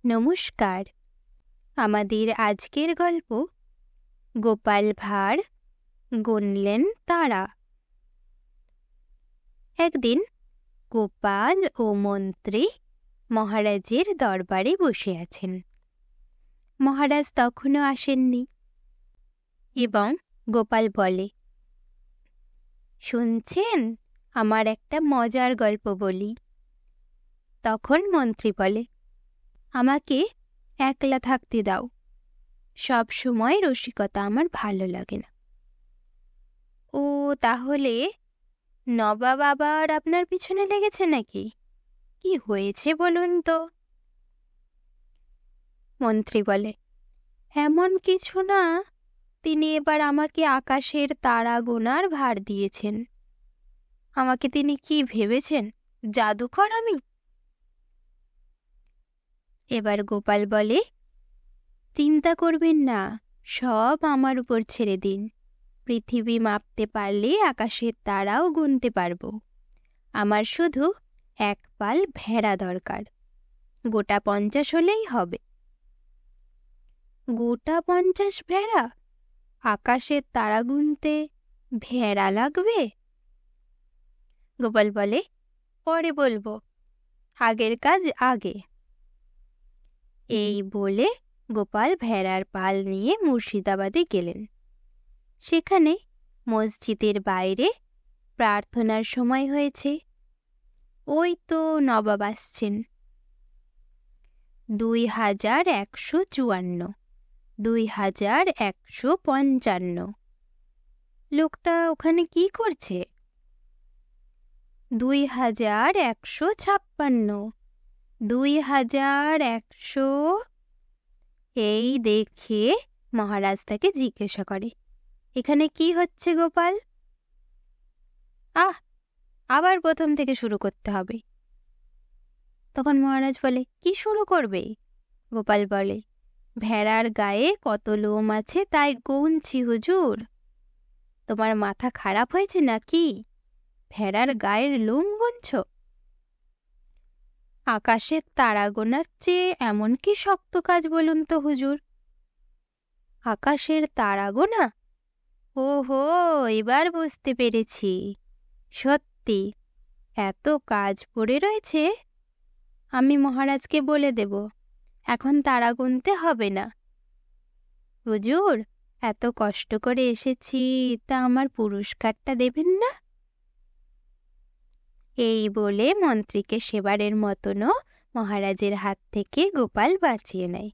নমস্কার। আমাদের আজকের গল্প গোপাল ভাঁড় গুনলেন তারা। একদিন গোপাল ও মন্ত্রী মহারাজের দরবারে বসে আছেন। মহারাজ তখনও আসেননি এবং গোপাল বলে, শুনছেন, আমার একটা মজার গল্প বলি। তখন মন্ত্রী বলে, আমাকে একলা থাকতে দাও, সব সময় রসিকতা আমার ভালো লাগে না। ও তাহলে নবাব আবার আপনার পিছনে লেগেছে নাকি? কি হয়েছে বলুন তো? মন্ত্রী বলে, এমন কিছু না, তিনি এবার আমাকে আকাশের তারা গোনার ভার দিয়েছেন। আমাকে তিনি কি ভেবেছেন, জাদুকর আমি? এবার গোপাল বলে, চিন্তা করবেন না, সব আমার উপর ছেড়ে দিন। পৃথিবী মাপতে পারলে আকাশের তারাও গুনতে পারবো। আমার শুধু এক পাল ভেড়া দরকার, গোটা 50 হলেই হবে। গোটা 50 ভেড়া? আকাশের তারা গুনতে ভেড়া লাগবে? গোপাল বলে, পরে বলবো, আগের কাজ আগে। এই বলে গোপাল ভেড়ার পাল নিয়ে মুর্শিদাবাদে গেলেন। সেখানে মসজিদের বাইরে প্রার্থনার সময় হয়েছে। ওই তো নবাব আসছেন। 2154, 2155। লোকটা ওখানে কি করছে? 2156, 2100। এই দেখে মহারাজ তাকে জিজ্ঞাসা করে, এখানে কি হচ্ছে গোপাল? আবার প্রথম থেকে শুরু করতে হবে। তখন মহারাজ বলে, কি শুরু করবে? গোপাল বলে, ভেড়ার গায়ে কত লোম আছে তাই গুনছি হুজুর। তোমার মাথা খারাপ হয়েছে নাকি? ভেড়ার গায়ের লোম গুনছ? আকাশের তারা গোনার চেয়ে এমন কি শক্ত কাজ বলুন তো হুজুর? আকাশের তারা গোনা? ওহো, এবার বুঝতে পেরেছি। সত্যি এত কাজ পড়ে রয়েছে। আমি মহারাজকে বলে দেব, এখন তারা গুনতে হবে না। হুজুর, এত কষ্ট করে এসেছি, তা আমার পুরস্কারটা দেবেন না? এই বলে মন্ত্রীকে সেবারের মতনও মহারাজের হাত থেকে গোপাল বাঁচিয়ে নেয়।